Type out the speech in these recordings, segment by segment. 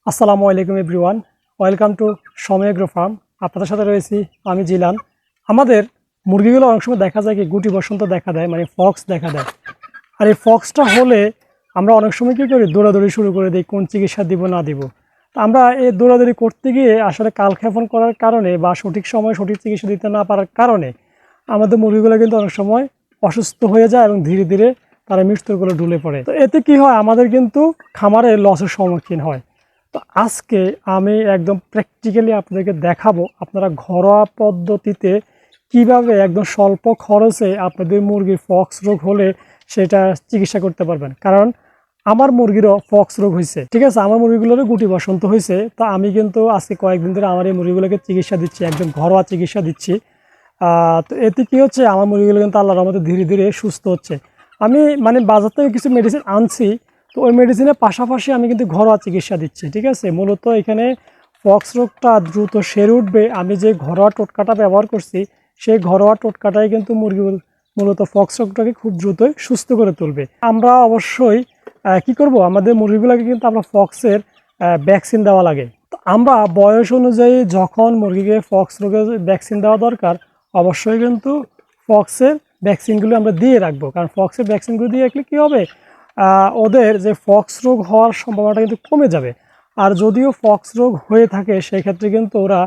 আসসালামু আলাইকুম everyone, welcome to সময় এগ্রো ফার্ম। আপনাদের সাথে রয়েছি আমি জিলান। আমাদের মুরগিগুলো অনেক সময় দেখা যায় কি গুটি বসন্ত দেখা দেয়, মানে ফক্স দেখা দেয়। আর এই ফক্সটা হলে আমরা অনেক সময় কী করি, দৌড়াদৌড়ি শুরু করে দিই কোন চিকিৎসা দিব না দিব। তো আমরা এই দৌড়াদৌড়ি করতে গিয়ে আসলে কালক্ষেপণ করার কারণে বা সঠিক সময় সঠিক চিকিৎসা দিতে না পারার কারণে আমাদের মুরগিগুলো কিন্তু অনেক সময় অসুস্থ হয়ে যায় এবং ধীরে ধীরে তারা মৃত্যুর কোলে ঢুলে পড়ে। তো এতে কি হয়, আমাদের কিন্তু খামারে লসের সম্মুখীন হয়। তো আজকে আমি একদম প্র্যাকটিক্যালি আপনাদেরকে দেখাবো আপনারা ঘরোয়া পদ্ধতিতে কিভাবে একদম স্বল্প খরচে আপনাদের মুরগির ফক্স রোগ হলে সেটা চিকিৎসা করতে পারবেন। কারণ আমার মুরগিরও ফক্স রোগ হয়েছে, ঠিক আছে, আমার মুরগিগুলোরও গুটি বসন্ত হয়েছে। তো আমি কিন্তু আজকে কয়েকদিন ধরে আমার এই মুরগিগুলোকে চিকিৎসা দিচ্ছি, একদম ঘরোয়া চিকিৎসা দিচ্ছি। তো এতে কী হচ্ছে, আমার মুরগিগুলো কিন্তু আল্লাহর রহমতে ধীরে ধীরে সুস্থ হচ্ছে। আমি মানে বাজার থেকে কিছু মেডিসিন আনছি, তো ওই মেডিসিনের পাশাপাশি আমি কিন্তু ঘরোয়া চিকিৎসা দিচ্ছি, ঠিক আছে। মূলত এখানে ফক্স রোগটা দ্রুত সেরে উঠবে, আমি যে ঘরোয়া টোটকাটা ব্যবহার করছি সেই ঘরোয়া টোটকাটাই কিন্তু মুরগি মূলত ফক্স রোগটাকে খুব দ্রুতই সুস্থ করে তুলবে। আমরা অবশ্যই কি করব, আমাদের মুরগিগুলোকে কিন্তু আমরা ফক্সের ভ্যাকসিন দেওয়া লাগে। তো আমরা বয়স অনুযায়ী যখন মুরগিকে ফক্স রোগের ভ্যাকসিন দেওয়া দরকার, অবশ্যই কিন্তু ফক্সের ভ্যাকসিনগুলো আমরা দিয়ে রাখবো। কারণ ফক্সের ভ্যাকসিনগুলো দিয়ে রাখলে কী হবে, ওদের যে ফক্স রোগ হওয়ার সম্ভাবনাটা কিন্তু কমে যাবে। আর যদিও ফক্স রোগ হয়ে থাকে সেক্ষেত্রে কিন্তু ওরা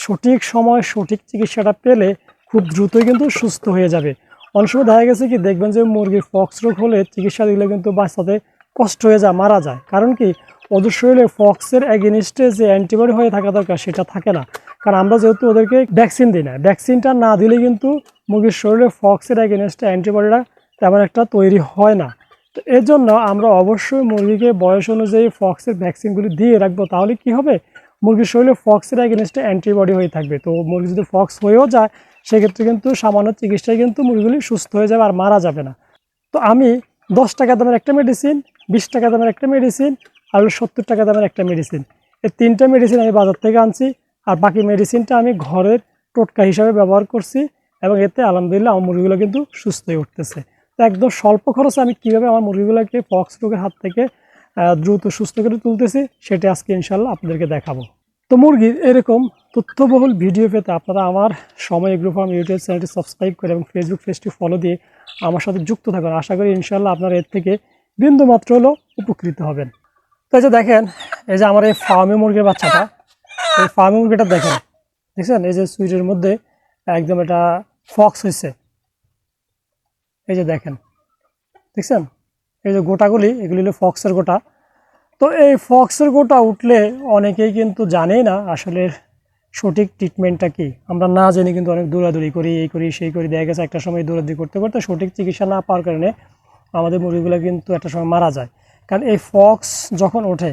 সঠিক সময় সঠিক চিকিৎসাটা পেলে খুব দ্রুতই কিন্তু সুস্থ হয়ে যাবে। অনেক সময় দেখা গেছে কি, দেখবেন যে মুরগির ফক্স রোগ হলে চিকিৎসা দিলে কিন্তু বাচ্চাতে কষ্ট হয়ে যায়, মারা যায়। কারণ কি, ওদের শরীরে ফক্সের এগেনিস্টে যে অ্যান্টিবডি হয়ে থাকা দরকার সেটা থাকে না। কারণ আমরা যেহেতু ওদেরকে ভ্যাকসিন দিই না, ভ্যাকসিনটা না দিলে কিন্তু মুরগির শরীরে ফক্সের এগেনিস্টে অ্যান্টিবডিটা তেমন একটা তৈরি হয় না। তো এর জন্য আমরা অবশ্যই মুরগিকে বয়স অনুযায়ী ফক্সের ভ্যাকসিনগুলি দিয়ে রাখবো। তাহলে কি হবে, মুরগির শরীরে ফক্সের এগেনিস্টে অ্যান্টিবডি হয়ে থাকবে। তো মুরগি যদি ফক্স হয়েও যায় সেক্ষেত্রে কিন্তু সামান্য চিকিৎসায় কিন্তু মুরগিগুলি সুস্থ হয়ে যাবে আর মারা যাবে না। তো আমি 10 টাকা দামের একটা মেডিসিন, 20 টাকা দামের একটা মেডিসিন আর 70 টাকা দামের একটা মেডিসিন, এই তিনটা মেডিসিন আমি বাজার থেকে আনছি। আর বাকি মেডিসিনটা আমি ঘরের টোটকা হিসাবে ব্যবহার করছি এবং এতে আলহামদুলিল্লাহ আমার মুরগিগুলো কিন্তু সুস্থ হয়ে উঠতেছে। তো একদম স্বল্প খরচে আমি কীভাবে আমার মুরগিগুলোকে ফক্স রোগের হাত থেকে দ্রুত সুস্থ করে তুলতেছি সেটা আজকে ইনশাল্লাহ আপনাদেরকে দেখাবো। তো মুরগির এরকম তথ্যবহুল ভিডিও পেতে আপনারা আমার সময় এগ্রো ফার্ম ইউটিউব চ্যানেলটি সাবস্ক্রাইব করে এবং ফেসবুক পেজটি ফলো দিয়ে আমার সাথে যুক্ত থাকুন। আশা করি ইনশাল্লাহ আপনারা এর থেকে বিন্দুমাত্র হলেও উপকৃত হবেন। তো এই যে দেখেন, এই যে আমার এই ফার্মি মুরগির বাচ্চাটা, এই ফার্মি মুরগিটা দেখেন, দেখছেন এই যে সুইটের মধ্যে একদম এটা ফক্স হয়েছে। এই যে দেখেন, দেখছেন এই যে গোটাগুলি, এগুলি হলো ফক্সের গোটা। তো এই ফক্সের গোটা উঠলে অনেকেই কিন্তু জানেই না আসলে সঠিক ট্রিটমেন্টটা কি। আমরা না জেনে কিন্তু অনেক দৌড়াদৌড়ি করি, এই করি সেই করি, দেখা গেছে একটা সময় দৌড়াদৌড়ি করতে করতে সঠিক চিকিৎসা না পাওয়ার কারণে আমাদের মুরগিগুলো কিন্তু একটা সময় মারা যায়। কারণ এই ফক্স যখন ওঠে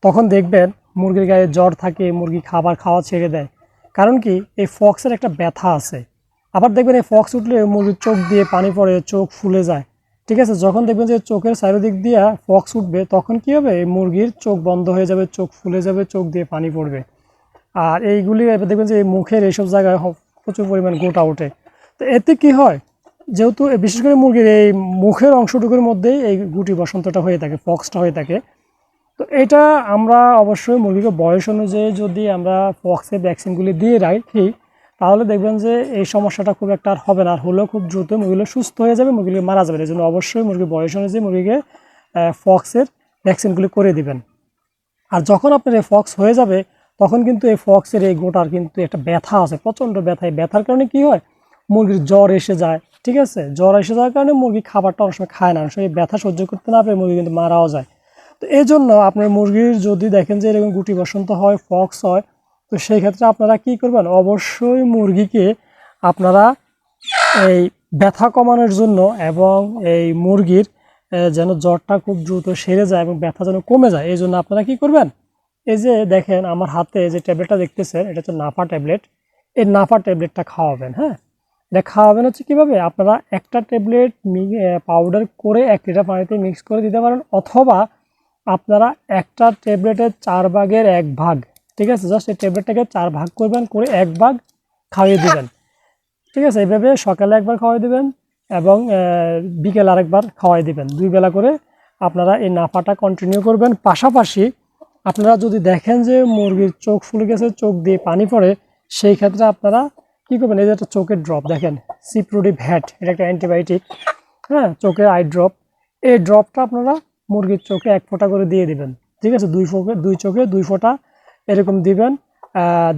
তখন দেখবেন মুরগির গায়ে জ্বর থাকে, মুরগি খাবার খাওয়া ছেড়ে দেয়। কারণ কি, এই ফক্সের একটা ব্যথা আছে। আবার দেখবেন এই ফক্স উঠলে মুরগির চোখ দিয়ে পানি পড়ে, চোখ ফুলে যায়, ঠিক আছে। যখন দেখবেন যে চোখের চারিদিক দিয়ে ফক্স উঠবে তখন কি হবে, এই মুরগির চোখ বন্ধ হয়ে যাবে, চোখ ফুলে যাবে, চোখ দিয়ে পানি পড়বে। আর এইগুলি দেখবেন যে এই মুখের এইসব জায়গায় প্রচুর পরিমাণ গোটা ওঠে। তো এতে কি হয়, যেহেতু বিশেষ করে মুরগির এই মুখের অংশটুকুর মধ্যেই এই গুটি বসন্তটা হয়ে থাকে, ফক্সটা হয়ে থাকে। তো এটা আমরা অবশ্যই মুরগিকে বয়স অনুযায়ী যদি আমরা ফক্সের ভ্যাকসিনগুলি দিয়ে রাখি তাহলে দেখবেন যে এই সমস্যাটা খুব একটা আর হবে না। আর হলেও খুব দ্রুত মুরগিগুলো সুস্থ হয়ে যাবে, মুরগিগুলো মারা যাবে। এই জন্য অবশ্যই মুরগির বয়স অনুযায়ী মুরগিকে ফক্সের ভ্যাকসিনগুলি করে দিবেন। আর যখন আপনার এই ফক্স হয়ে যাবে তখন কিন্তু এই ফক্সের এই গোটার কিন্তু একটা ব্যথা আছে, প্রচণ্ড ব্যথা। এই ব্যথার কারণে কি হয়, মুরগির জ্বর এসে যায়, ঠিক আছে। জ্বর এসে যাওয়ার কারণে মুরগি খাবারটা অনেক সময় খায় না, অনেক সময় ব্যথা সহ্য করতে না পেরে মুরগি কিন্তু মারাও যায়। তো এই জন্য আপনার মুরগির যদি দেখেন যে এরকম গুটি বসন্ত হয়, ফক্স হয়, তো সেই ক্ষেত্রে আপনারা কি করবেন, অবশ্যই মুরগিকে আপনারা এই ব্যথা কমানোর জন্য এবং এই মুরগির যেন জ্বরটা খুব দ্রুত সেরে যায় এবং ব্যথা যেন কমে যায়, এই জন্য আপনারা কি করবেন, এই যে দেখেন আমার হাতে যে ট্যাবলেটটা দেখতেছেন এটা হচ্ছে নাফা ট্যাবলেট। এই নাফা ট্যাবলেটটা খাওয়াবেন। হ্যাঁ, এটা খাওয়াবেন হচ্ছে কীভাবে, আপনারা একটা ট্যাবলেট পাউডার করে 1 লিটার পানিতে মিক্স করে দিতে পারেন, অথবা আপনারা একটা ট্যাবলেটের 4 ভাগের 1 ভাগ, ঠিক আছে, জাস্ট এই ট্যাবলেটটাকে 4 ভাগ করবেন, করে 1 ভাগ খাইয়ে দিবেন, ঠিক আছে। এইভাবে সকালে একবার খাওয়াই দিবেন এবং বিকেল আরেকবার খাওয়াই দিবেন, 2 বেলা করে আপনারা এই নাফাটা কন্টিনিউ করবেন। পাশাপাশি আপনারা যদি দেখেন যে মুরগির চোখ ফুলে গেছে, চোখ দিয়ে পানি পড়ে, সেই ক্ষেত্রে আপনারা কী করবেন, এই যে একটা চোখের ড্রপ দেখেন, সিপ্রোডিভ ভ্যাট, এটা একটা অ্যান্টিবায়োটিক, হ্যাঁ, চোখের আই ড্রপ। এই ড্রপটা আপনারা মুরগির চোখে 1 ফোঁটা করে দিয়ে দিবেন, ঠিক আছে? 2 চোখে 2 ফোঁটা এরকম দিবেন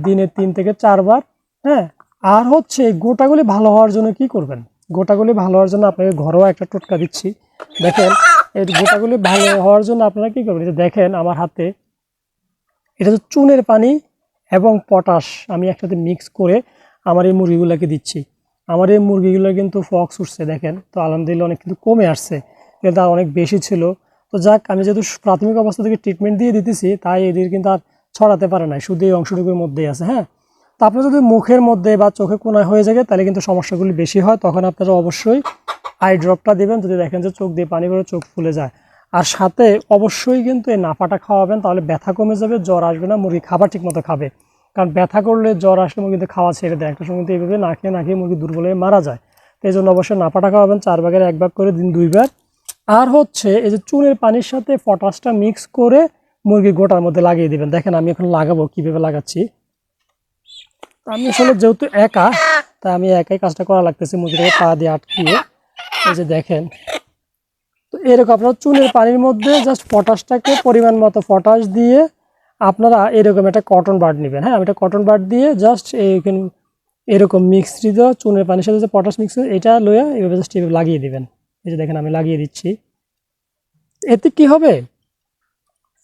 দিনে 3 থেকে 4 বার, হ্যাঁ। আর হচ্ছে গোটাগুলি ভালো হওয়ার জন্য কি করবেন, গোটাগুলি ভালো হওয়ার জন্য আপনাকে ঘরোয়া একটা টোটকা দিচ্ছি। দেখেন এই গোটাগুলি ভালো হওয়ার জন্য আপনারা কী করবেন, দেখেন আমার হাতে এটা হচ্ছে চুনের পানি এবং পটাশ আমি একসাথে মিক্স করে আমার এই মুরগিগুলোকে দিচ্ছি। আমার এই মুরগিগুলো কিন্তু ফক্স উঠছে দেখেন, তো আলহামদুলিল্লাহ অনেক কিন্তু কমে আসছে, কিন্তু আর অনেক বেশি ছিল। তো যাক, আমি যেহেতু প্রাথমিক অবস্থা থেকে ট্রিটমেন্ট দিয়ে দিতেছি, তাই এদের কিন্তু আর ছড়াতে পারে না, শুধু এই অংশটুকুর মধ্যেই আছে, হ্যাঁ। তো আপনার যদি মুখের মধ্যে বা চোখে কোনায় হয়ে যায় তাহলে কিন্তু সমস্যাগুলি বেশি হয়, তখন আপনারা অবশ্যই আই ড্রপটা দেবেন যদি দেখেন যে চোখ দিয়ে পানি পড়ে চোখ ফুলে যায়। আর সাথে অবশ্যই কিন্তু এই নাফাটা খাওয়াবেন, তাহলে ব্যথা কমে যাবে, জ্বর আসবে না, মুরগি খাবার ঠিক মতো খাবে। কারণ ব্যথা করলে জ্বর আসলে মুরগি কিন্তু খাওয়া ছেড়ে দেয়, একটা সময় কিন্তু এইভাবে না খেয়ে মুরগি দুর্বল হয়ে মারা যায়। তো এই জন্য অবশ্যই নাফাটা খাওয়াবেন 4 ভাগের 1 ভাগ করে দিন 2 বার। আর হচ্ছে এই যে চুনের পানির সাথে পটাশটা মিক্স করে মুরগির গোটার মধ্যে লাগিয়ে দিবেন। দেখেন আমি এখন লাগাবো, কীভাবে লাগাচ্ছি। আমি আসলে যেহেতু একা, তাই আমি একাই কাজটা করা লাগতেছে, মুরগিটাকে পা দিয়ে আটকিয়ে। এই যে দেখেন, তো এরকম আপনারা চুনের পানির মধ্যে জাস্ট পটাশটাকে পরিমাণ মতো পটাশ দিয়ে আপনারা এরকম একটা কটন বাড নেবেন, হ্যাঁ। আমি একটা কটন বাড দিয়ে জাস্ট এইখানে এরকম মিক্সড চুনের পানির সাথে যে পটাশ মিক্স এটা লইয়া এভাবে জাস্ট এভাবে লাগিয়ে দিবেন। এই যে দেখেন আমি লাগিয়ে দিচ্ছি। এতে কি হবে,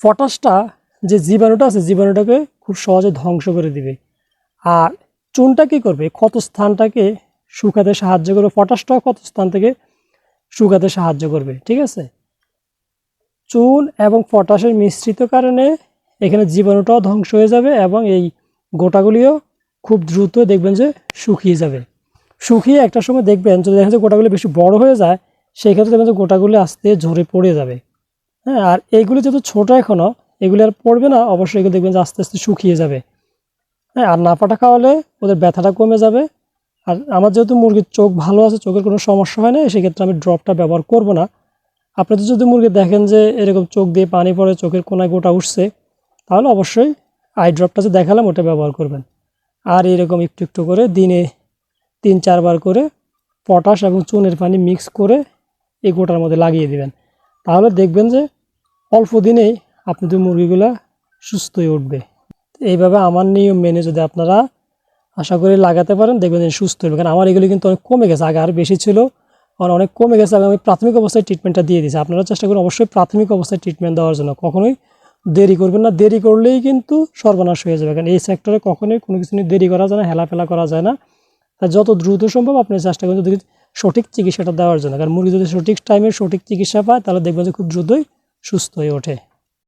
পটাশটা যে জীবাণুটা আছে জীবাণুটাকে খুব সহজে ধ্বংস করে দিবে। আর চুনটা কি করবে, ক্ষত স্থানটাকে শুকাতে সাহায্য করবে, পটাশটাও ক্ষত স্থান থেকে শুকাতে সাহায্য করবে, ঠিক আছে? চুন এবং পটাশের মিশ্রিত কারণে এখানে জীবাণুটাও ধ্বংস হয়ে যাবে এবং এই গোটাগুলিও খুব দ্রুত দেখবেন যে শুকিয়ে যাবে। শুকিয়ে একটা সময় দেখবেন যদি দেখা যায় গোটাগুলি বেশি বড় হয়ে যায়, সেই ক্ষেত্রে দেখবেন যে গোটাগুলি আস্তে ঝরে পড়ে যাবে, হ্যাঁ। আর এইগুলি যেহেতু ছোটো এখনও, এগুলি আর পড়বে না, অবশ্যই এগুলো দেখবেন যে আস্তে আস্তে শুকিয়ে যাবে, হ্যাঁ। আর নাফাটা খাওয়ালে ওদের ব্যথাটা কমে যাবে। আর আমার যেহেতু মুরগির চোখ ভালো আছে, চোখের কোনো সমস্যা হয় না, সেক্ষেত্রে আমি ড্রপটা ব্যবহার করব না। আপনাদের যদি মুরগি দেখেন যে এরকম চোখ দিয়ে পানি পড়ে, চোখের কোনায় গোটা উঠছে, তাহলে অবশ্যই আই ড্রপটা যে দেখালাম ওটা ব্যবহার করবেন। আর এরকম একটু একটু করে দিনে 3-4 বার করে পটাশ এবং চুনের পানি মিক্স করে এই গোটার মধ্যে লাগিয়ে দিবেন, তাহলে দেখবেন যে অল্প দিনেই আপনাদের মুরগিগুলা সুস্থ হয়ে উঠবে। এইভাবে আমার নিয়ম মেনে যদি আপনারা আশা করি লাগাতে পারেন, দেখবেন যে সুস্থ হবে। কারণ আমার এগুলি কিন্তু অনেক কমে গেছে, আগে আর বেশি ছিল, কারণ অনেক কমে গেছে। আমি প্রাথমিক অবস্থায় ট্রিটমেন্টটা দিয়ে দিয়েছি। আপনারা চেষ্টা করুন অবশ্যই প্রাথমিক অবস্থায় ট্রিটমেন্ট দেওয়ার জন্য, কখনোই দেরি করবেন না। দেরি করলেই কিন্তু সর্বনাশ হয়ে যাবে, কারণ এই সেক্টরে কখনোই কোনো কিছু নিয়ে দেরি করা যায় না, হেলাফেলা করা যায় না। তাই যত দ্রুত সম্ভব আপনি চেষ্টা করুন সঠিক চিকিৎসাটা দেওয়ার জন্য, কারণ মুরগি যদি সঠিক টাইমে সঠিক চিকিৎসা পায় তাহলে দেখবেন যে খুব দ্রুতই সুস্থ হয়ে ওঠে।